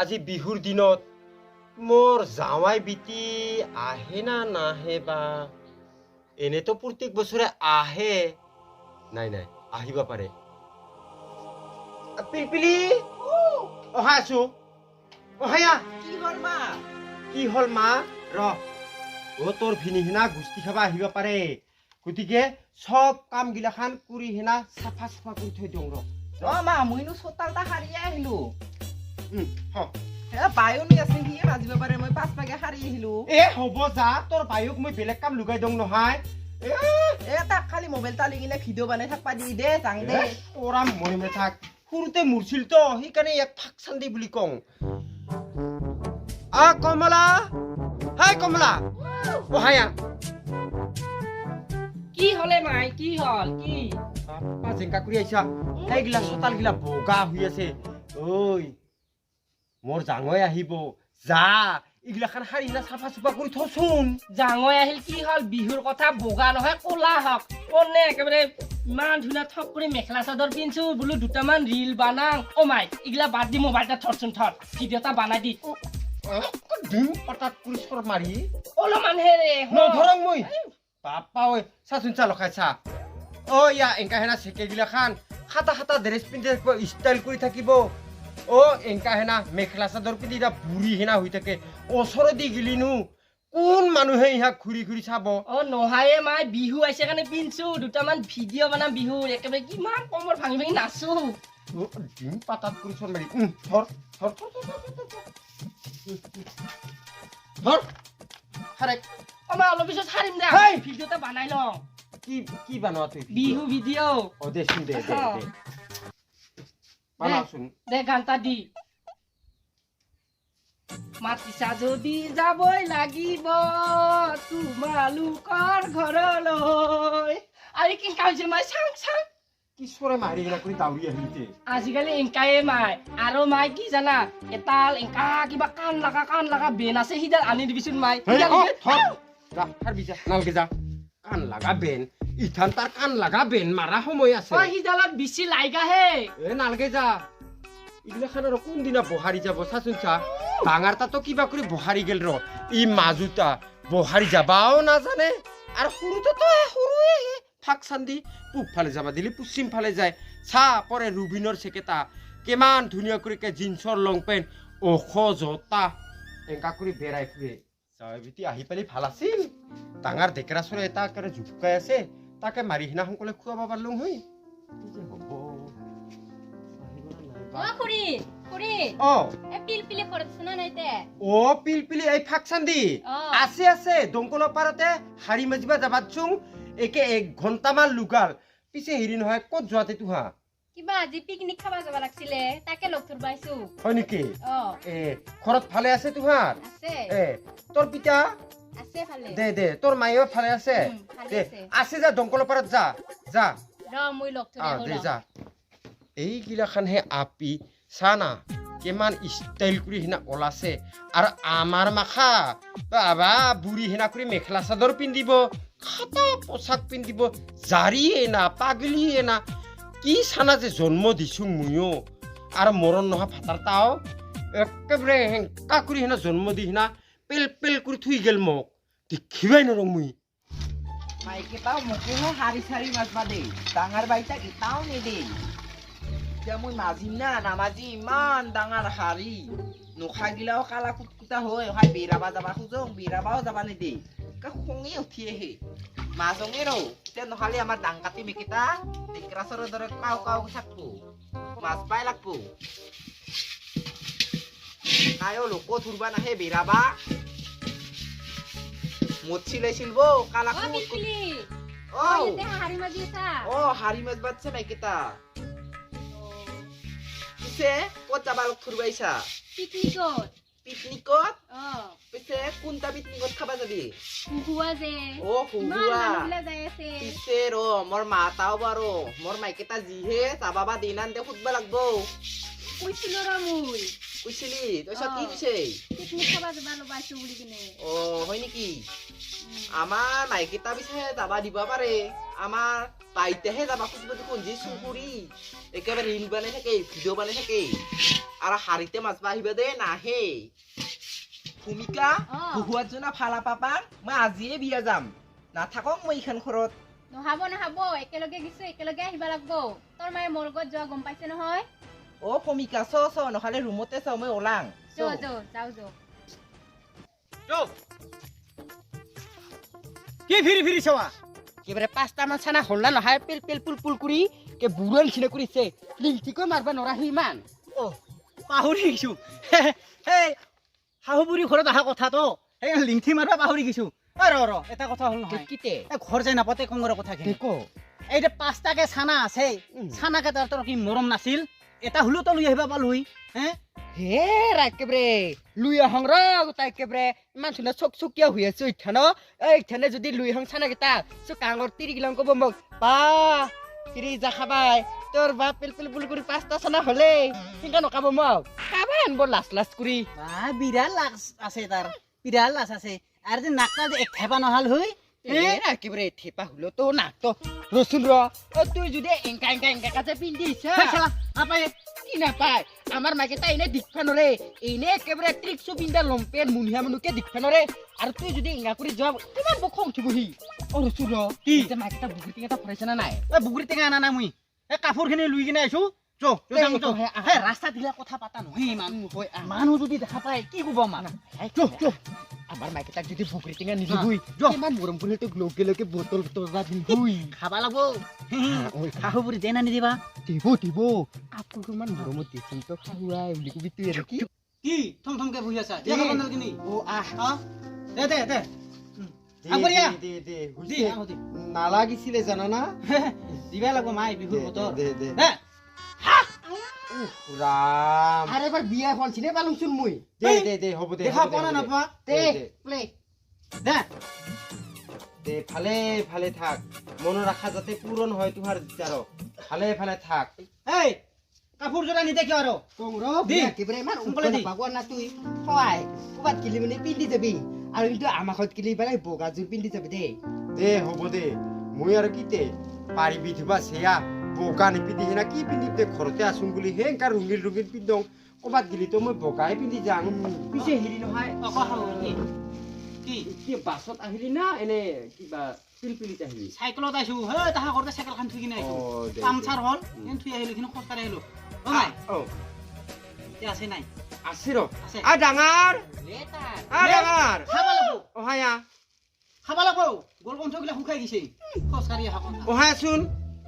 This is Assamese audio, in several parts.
আজি বিহুৰ দিনত মোৰ জাৱাই বিটি আহে না নাহে বা এনেতো প্ৰত্যেক বছৰে আহে নাই নাই আহিব পাৰে পিলপিলি অহা আছো অহায়া কি হল মা ৰ তোৰ ভিনিহিনা গুষ্টি খাবা আহিব পাৰে গতিকে সব কাম গিলাখান কৰি হেনা চাফা চাফা কৰি থৈ দিওঁ ৰ মা মইনো চোতালটা সাৰিয়ে আহিলো হ বায়ু নি আছে সি বাজিব পাৰে মই 5 পাকে সাৰি আহিলো হ'ব যা তোৰ বায়ুক মই বেলেগ কাম লগাই দিওঁ নহয় তাক খালি মোবাইল তালি কিনে ভিডিঅ' বনাই থাকবা দি দে যাং দে তোৰা মৰিমে থাক সৰুতে মৰছিল তো সেইকাৰণে ইয়াক ফাক চান্দি বুলি কওঁ কমলা হাই কমলা হায়া কি হলে মাই কি হল কি বাপ্পা জেংকা কৰি আহিছা সেইগিলা চোতাল গিলা বগা হৈ আছে ঐ মোৰ জাঙৈ আহিব যা এইগিলাখান সাৰি না চাফা চুফা কৰি থচোন জাঙৈ আহিল কি হল বিহুৰ কথা বগা নহয় ক'লা হওক কোনে একেবাৰে ইমান ধুনীয়া থক কৰি মেখেলা চাদৰ পিন্ধছো বোলো দুটামান ৰিল বানাং মাই এইগিলা বাদ দি মোবাইলটা থৰচোন থৰ ভিডিঅ' এটা বানাই দি ডিম পটাক কৰি চৰ মাৰি অলপমান হেৰে নধৰং মই বাপ্পা ঐ চাচোন চা লখাই চা ইয়া এংকা হেনা চেকে গিলাখান খাটা খাটা ড্ৰেছ পিন্ধি ষ্টাইল কৰি থাকিব এংকা হেনা মেখেলা চাদৰ পিন্ধি বুঢ়ী হেনা হৈ থাকে ওচৰত দি গিলিনো কোন মানুহে ইহাক ঘূৰি ঘূৰি চাব নহায়ে মাই বিহু আহিছে কাৰণে পিন্ধছো দুটামান ভিডিঅ' বনাম বিহুৰ একেবাৰে কিমান কমৰ ভাঙি ভাঙি নাচো ডিম পাতাত কৰি চৰ মাৰি ধৰ ধৰ ধৰ হাৰে মই অলপ পিছত সাৰিম দে হেই! ভিডিঅ' এটা বানাই লওঁ কি বানোৱা তুই বিহু ভিডিঅ' দেচোন দে বানাওচোন দে গানটা দি মাতিছা যদি যাবই লাগিব তোমালোকৰ ঘৰলৈ আৰু কেনেকা হৈছে মাই চাং চাং কিশোৰে মাৰি গিলা কৰি দাউৰি আহিলতে আজিকালি এংকায়ে মাই আৰু মাই কি জানা এটাল এংকা কিবা কাণ লাগা বেন আছে সিডাল আনি দিবিচোন মাই নালগে যা কাণ লাগা বেন ইথান তাৰ কাণ লাগা বেন মাৰা সময় আছে সিডালত বেছি লাইগাহে নালগে যা এইগিলাখান আৰু কোনদিনা বহাৰি যাব চাচোন চা ডাঙৰ তাতো কিবা কৰি বহাৰি গেল ৰ ই মাজুতা বহাৰি যাবাও নাজানে আৰু সৰুতেতো সৰুৱে ফাক চান্দি পূব ফালে যাবা দিলি পশ্চিম ফালে যায় চা পৰে ৰুবিনৰ চেকেটা কিমান ধুনীয়া কৰি জিন্সৰ লং পেণ্ট ওখ জোতা এনেকা কৰি বেৰাই ফুৰে যাই বেটি আহি পালি ভাল আছিল ডাঙৰ ডেকেৰা চৰে এটা একেবাৰে জুকাই আছে তাকে মাৰি সিনা সোনকালে খুৱাব পাৰিলো হয় কি যে হ'ব পিলপিলি এই ফাক চান্দি আছে আছে দমকলৰ পাৰতে হাৰি মাজিবা যাবাত চোং একে 1 ঘণ্টামান লুগাল পিছে হেৰি নহয় ক'ত যোৱাতে তুহা কিবা আজি পিকনিক খাবা যাব লাগছিলে তাকে লগ ধৰবাইছো হয় নেকি ঘৰত ভালে আছে তুহাৰ আছে তোৰ পিতা আছে ভালে দে তোৰ মায়েও ভালে আছে আছে যা দমকলৰ পাৰত যা যা ৰ মই লগ ধৰি দে যা এই গিলাখান হে আপি চানা কিমান ষ্টাইল কৰি হিনা ওলাছে আৰু আমাৰ মাখা বাবা বুঢ়ী হিনা কৰি মেখেলা চাদৰ পিন্ধিব খাতা পোচাক পিন্ধিব জাৰিয়ে না পাগলিয়ে না কি চানা যে জন্ম দিছো ময়ো আৰু মৰণ নোহোৱা ভাতাৰ তাও একেবাৰে হেংকা কৰি হিনা জন্ম দি হিনা পেল পেল কৰি থৈ গেল মোক দেখিবাই নৰং মই মাইকেইটাও মোকেহে সাৰি সাৰি মাছবা দেই ডাঙৰ বাইটাক এটাও নেদেই এতিয়া মই মাজিম না নামাজি ইমান ডাঙৰ সাৰি নখাগিলাও কালা কুটকুটা হৈ অহাই বেৰাবা যাবা খোজং বেৰাবাও যাবা নেদেই খঙে উঠি আহে মাজঙে ৰ এতিয়া নখালি আমাৰ ডাং কাটি মেকেইটা টেকৰাচৰৰ দৰে কাও কাও থাকব মাছ পাই লাগব কায়ো লোক ধৰবা নাহে বেৰাবা মদ চিলাইছিল বৌ কালা পিলপিলি হাৰি মাজি আছা হাৰি মাছ বাচ্ছা মেকেইটা পিছে ক'ত যাবা লগ ধৰবাইছা পিকনিকত পিছে কোনটা পিকনিকত খাবা যাবি হুহুৱা যে হুহুৱা যাই আছে পিছে ৰ মোৰ মাতাও বাৰু মোৰ মাইকেইটা যিহে যাবা বা দিনান দে সুধবা লাগব কৈছিলো ৰ মই কৈছিলি তাৰপিছত কি দিছে পিকনিক খাবা যাবা লবাইছো বুলি কিনে হয় নেকি আমাৰ মাইকেইটা পিছে যাবা দিব পাৰে আমাৰ বাইতেহে যাবা খুজিব দেখোন যি চুকুৰি একেবাৰে ৰিল বনাই থাকে ভিডিঅ' বনাই থাকে আৰু শাৰীতে মাছবা আহিবা দে নাহে ভূমিকা বহুৱাত জনা ফালা পাপা মই আজিয়ে বিয়া যাম নাথাকক মই এইখন ঘৰত নহাব একেলগে গিছো একেলগে আহিব লাগব তোৰ মায়ে মোৰ লগত যোৱা গম পাইছে নহয় অ ভূমিকা চ নহ'লে ৰুমতে চাওঁ মই ওলাং যাও কি ফিৰি চাৱা একেবাৰে 5টামান চানা হল্লা নহয় পেল পেল পুল পুল কৰি কে বুঢ়াৰ নিচিনা কৰিছে লিংঠিকৈ মাৰবা নৰাহি ইমান অ পাহৰি গিছো এই শাহুবুঢ়ী ঘৰত অহা কথাটো সেই লিংঠি মাৰবা পাহৰি গিছো ৰ এটা কথা হ'ল নহয় কিতে এই ঘৰ যাই নাপাতে কংগৰ কথাখিনি দেখো এই যে 5টাকে চানা আছে চানাকে তোৰ কি মৰম নাছিল এটা হলো তো লৈ আহিবা পালোহি হে হে একেবাৰে লুই আহং ৰ গোটাই একেবাৰে ইমান ধুনীয়া চকচকীয়া হৈ আছে এইখানে যদি লুই আহং চানাকেইটা কাঙৰ তিৰিগিলাং ক'ব মোক বা তিৰি যা খাবাই তোৰ বা পেল পেল পুল কৰি 5টা চানা হ'লে সিংকা নকাব মোক খাবা আনব লাজ কৰি বিৰাট লাজ আছে তাৰ বিৰাট লাজ আছে আৰু যে নাকটা যে এক থেপা নহল হৈ একেবাৰে থেপা হলো তো নাকটো ৰচোন ৰ তুই যদি এংকা কাজে পিন্ধিছ নাপায় কি নাপায় আমাৰ মাইকেইটা এনে দেখবা নৰে এনে একেবাৰে ট্ৰিকছো পিন্ধা লম্পেন মুনিয়া মানুকে দেখবা নৰে আৰু তুই যদি এংগা কৰি যোৱা কিমান মোক খং উঠিবহি ৰচোন ৰ কি মাইকেইটা বুকুৰি টিঙা ফৰাইছে না নাই বুগুৰি টেঙা আনা না মই এই কাপোৰখিনি লৈ কিনে আহিছো ৰাস্তা দিলে কথা পাতা নহয় ইমান মানুহ যদি দেখা পায় কি কব মান আমাৰ মাইকেইটাক যদি বুকুৰি টিঙা নিদিবই ইমান মৰম কৰি তোক লগে বটল তৰা দিবই খাবা লাগব শাহুবুঢ়ী দেনা নিদিবা দিব কাপোৰটো ইমান মৰমত দিছিল তো খাওয়াই বুলি কবি তুই আৰু কি কি থমথমকে বহি আছা কিনি অ আহ দে নালাগিছিলে জানানা দিবা লাগব মাই বিহুৰ বতৰ ৰাম আৰে এবাৰ বিয়া এখন চিনে পালোচোন মই দে হ'ব দে দেখা পোৱা নাপা দে ভালে থাক মনৰ আশা যাতে পূৰণ হয় তোমাৰ বিচাৰ ভালে থাক এই কাপোৰ জোৰা নিদে কিয় আৰু একেবাৰে ইমান উম্পলে পাগোৱা না তুই হয় ক'ৰবাত গেলি মানে পিন্ধি যাবি আৰু কিন্তু আমাৰ ঘৰত গেলি পেলাই বগা জোৰ পিন্ধি যাবি দে হ'ব দে মই আৰু কিতে পাৰিবি ধুবা চেয়া বগা নিপিন্ধি না কি পিন্ধি দে ঘৰতে আছোং বুলি হেংকা ৰঙিল পিন্ধং ক'ৰবাত গেলি তো মই বগাই পিন্ধি যাম পিছে হেৰি নহয় কি বাছত আহিলি না এনে কিবা পিলপিলিত আহিলি চাইকেলত আহিছো হে তাহা ঘৰতে চাইকেলখন থৈ কিনে আহিছো পামচাৰ হ'ল থৈ আহিলো কিন্তু খোজকাঢ়ি আহিলো আছে নাই আছে ৰ ডাঙৰ খাবা লাগব অহায়া খাবা লাগব গল বন্ধ গিলা শুকাই গৈছে খোজকাঢ়ি অহা কথা অহায়াচোন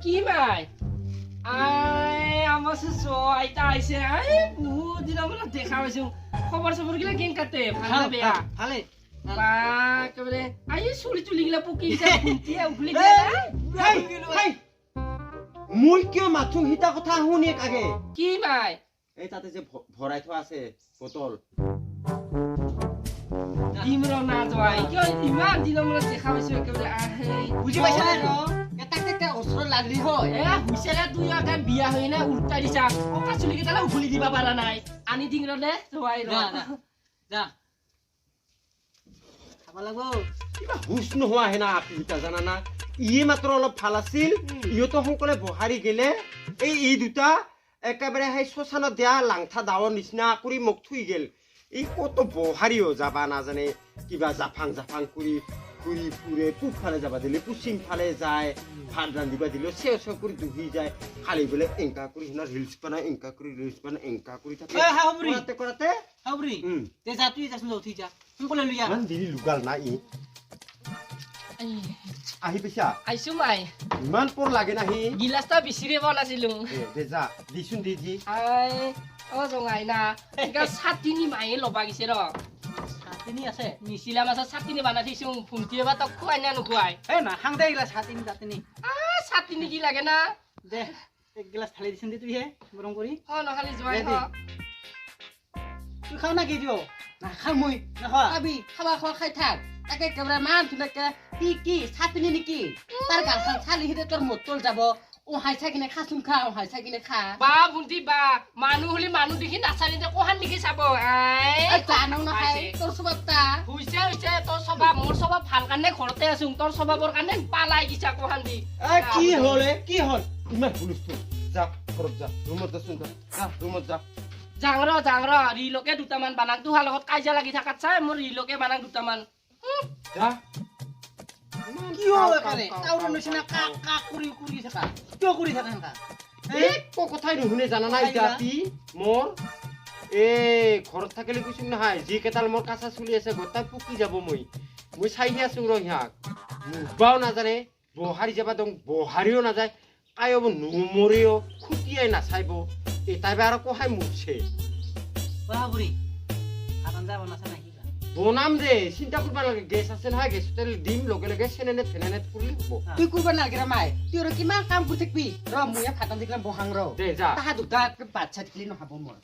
কি মাই আমার আইতা আইছে বহুত দিনৰ মূৰত দেখা পাইছো খবৰ চবৰ গিলা কেন কাটে ভাল বেয়া ভালে বা একেবাৰে চুলি তুলি গিলা পকি উঘলি মই কিয় মাথো হিতা কথা শুনি কাগে কি মাই এই তাতে যে ভৰাই থোৱা আছে বটল দিম ৰ না যোৱাই কিয় ইমান দিনৰ মূৰত দেখা পাইছো একেবাৰে বুজি পাইছা নাই এটা ওচৰত লাগলি হয় হুইছেলে তুই আগে বিয়া হৈ না উল্টা দিছা পকা চুলি কেইটা উঘলি দিবা পাৰা নাই আনি দিম ৰ দে যোৱাই যা খাবা লাগব কিবা হুচ নোহোৱা আহে না আপি জানা না ইয়ে মাত্ৰ অলপ ভাল আছিল ইহঁতো সকলে বহাৰি গেলে এই দুটা একেবাৰে সেই শ্মশানত দিয়া লাংঠা দাৱৰ নিচিনা কৰি মোক থৈ গেল এই কত বহাৰিও যাবা নাজানে কিবা জাফাং কৰি ঘূৰি ফুৰে পূব ফালে যাবা দিলে পশ্চিম ফালে যায় ভাত ৰান্ধিবা দিলে চেও কৰি দুহি যায় খালি বোলে এংকা কৰি সিনা ৰিলচ বনাই এংকা কৰি থাকে কৰাতে হাউবুঢ়ী তে যা তুই যাচোন উঠি যা সোনকালে লৈ আহ ইমান দেৰি লুগাল না আহি পাইছা আইছো মাই ইমান পৰ লাগে নাহি গিলাচটা বিচাৰি পোৱা নাছিলো দে যা দিচোন দি জঙাই না চাটনি মায়ে ল'বা গৈছে ৰ চাটনি আছে নিচিলা মাছৰ চাটনি বনাই থৈছো ভুন্টি এবাৰ তক খুৱাই না নোখুৱাই না খাং দে এইগিলা চাটনি চাটনি কি লাগে না দে এক গিলাচ ঢালি দিচোন দে তুইহে গৰম কৰি নহ'লে যোৱাই তুই খাও না কি দিও নাখাও মই নাখা খাবা খাই থাক তাকে একেবাৰে মান ধুনীয়াকে কি চাটনি নেকি তাৰ গালখন চালি হিতে তোৰ মতল যাব ওহাই চাই কিনে খাচোন খা ওহাই চাই কিনে খা বা ভুন্টি বা মানুহ হলি মানুহ দেখি নাচালি যে কোহান দেখি চাব জানো নহয় তোৰ স্বভাৱটা হৈছে তোৰ স্বভাৱ মোৰ স্বভাৱ ভাল কাৰণে ঘৰতে আছো তোৰ স্বভাৱৰ কাৰণে পালাই গিছা কোহান দি কি হলে কি হল ইমান হুলস্থুল যা ঘৰত যা ৰুমত যাচোন যা ৰুমত যা জাংৰ ৰিলকে দুটামান বানাং তোহাৰ লগত কাজিয়া লাগি থাকাত চাই মোৰ ৰিলকে বানাং দুটামান যা কি হ'ল একাৰে টাউৰৰ নিচিনা কাক কাক কৰি কৰি থাকা কিয় কৰি থাকা এনেকা একো কথাই নুশুনে জানা নাই জাতি মোৰ ঘৰত থাকিলে কৈছো নহয় যি কেইডাল মোৰ কাঁচা চুলি আছে গোটাই পুকি যাব মই চাইহে আছো ৰ সিয়াক মুখবাও নাজানে বহাৰি যাবা দং বহাৰিও নাযায় কায়ব নুমৰিও খুটিয়াই নাচাইব এটাই আৰু কহাই মুখছে বাবুৰি হাত আঞ্জা বনাছা নাকি বনাম দে চিন্তা কৰিব নালাগে গেছ আছে নহয় গেছ তেল দিম লগে লগে চেনেনেট ফেনেনেট কৰিলে হ'ব তুই কৰিব নালাগে ৰে মাই তুই আৰু কিমান কাম কৰি থাকিবি ৰ মই ভাত আঞ্জা বহাং ৰ দে যা তাহা দুটা ভাত চাত দিলে নহ'ব মোৰ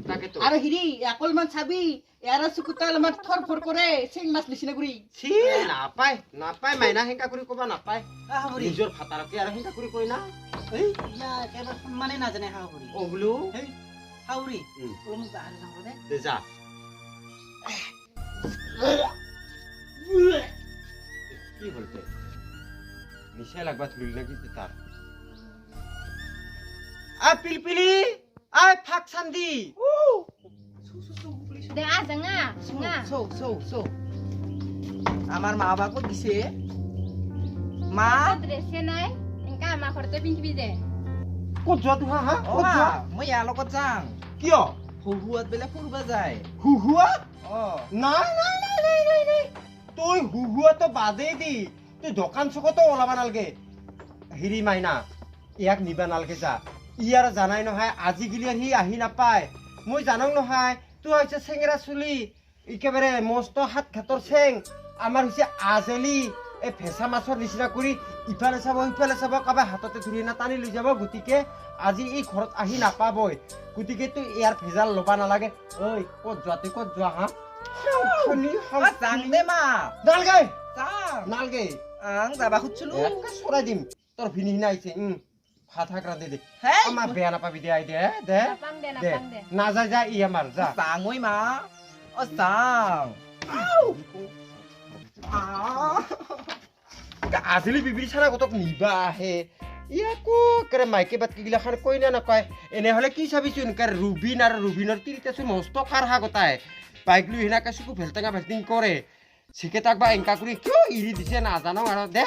তাকেতো আৰু হিৰি অকলমান চাবি ইয়াৰ চকুতা অলপমান থৰ ফৰ কৰে চেং মাছ নিচিনা কৰি চি নাপায় নাপায় মাইনা হেংকা কৰি ক'বা নাপায় হাবুৰি নিজৰ ভাতাৰকে আৰু হেংকা কৰি কয় না এই ইয়া একেবাৰে সন্মানে নাজানে হাবুৰি অ বোলো হাবুৰি উম। মোক বাহাৰি যাওঁ দে দে যা কি হল তে নিচাই লাগবা ধৰিল নাকি তাৰ পিলপিলি ফাক চান্দি দে জাঙা জাঙা চৌ আমাৰ মা বাবা কত দিছে মা ড্ৰেছে নাই এনেকা আমাৰ ঘৰতে পিন্ধিবি দে ক'ত যোৱা তো হা অ মা মই ইয়াৰ লগত যাং কিয় শহুৱাত বেলে ফুৰবা যায় হুহুৱা অ নাই নাই নাই নাই নাই নাই তই হুহুৱাটো বাদেই দি তই দোকান চকতো ওলাবা নালগে হেৰি মাইনা ইয়াক নিবা নালগে যা ইয়াৰ জানাই নহয় আজিকালি সি আহি নাপায় মই জানো নহয় তোৰ হৈছে চেঙেৰা চুলি একেবাৰে মস্ত হাত ঘাটৰ চেং আমাৰ হৈছে আজেলি এই ফেঁচা মাছৰ নিচিনা কৰি ইফালে চাব সিফালে চাব কাৰোবাৰ হাততে ধৰি না টানি লৈ যাব গতিকে আজি ই ঘৰত আহি নাপাবই গতিকে তই ইয়াৰ ভেজাল ল'বা নালাগে ঐ ক'ত যোৱা তই ক'ত যোৱা হা যাং দে মা নালগে যাং নালগে আং যাবা খুজিছিলো একে চৰাই দিম তোৰ ভিনিহিনা আহিছে ভাত হাকৰা দে হে আমাৰ বেয়া নাপাবি দে আই দে দে নাপাং দে দে নাপাং দে নাযায় যা ই আমাৰ যা যাং ঐ মা অ যাং আজিলি বিবিৰি চানা কতক নিবা আহে ইয়াকো কেৰে মাইকে বাট কিগিলাখান কৈ না নকয় এনেহ'লে কি চাবিচোন কাৰ ৰুবিন আৰু ৰুবিনৰ তিৰিটাচোন মস্ত কাৰ হাগতাই বাইক লৈ সেনাকে চকু ভেলটেঙা ভেলটিং কৰে চিকেটাক বা এংকা কৰি কিয় এৰি দিছে নাজানো আৰু দে